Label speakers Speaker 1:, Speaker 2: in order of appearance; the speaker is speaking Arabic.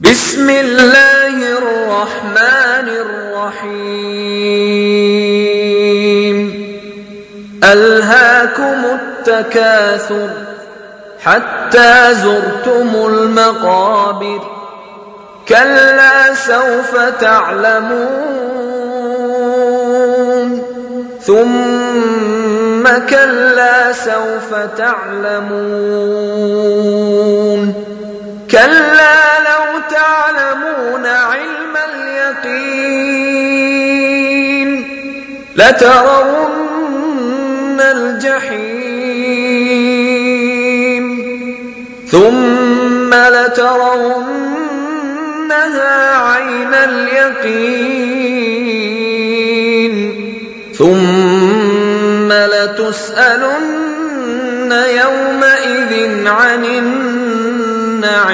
Speaker 1: بسم الله الرحمن الرحيم ألهاكم التكاثر حتى زرتم المقابر كلا سوف تعلمون ثم كلا سوف تعلمون كلا لو تعلمون علم اليقين لترون الجحيم ثم لترونها عين اليقين ثم لتسألن يومئذ عن النعيم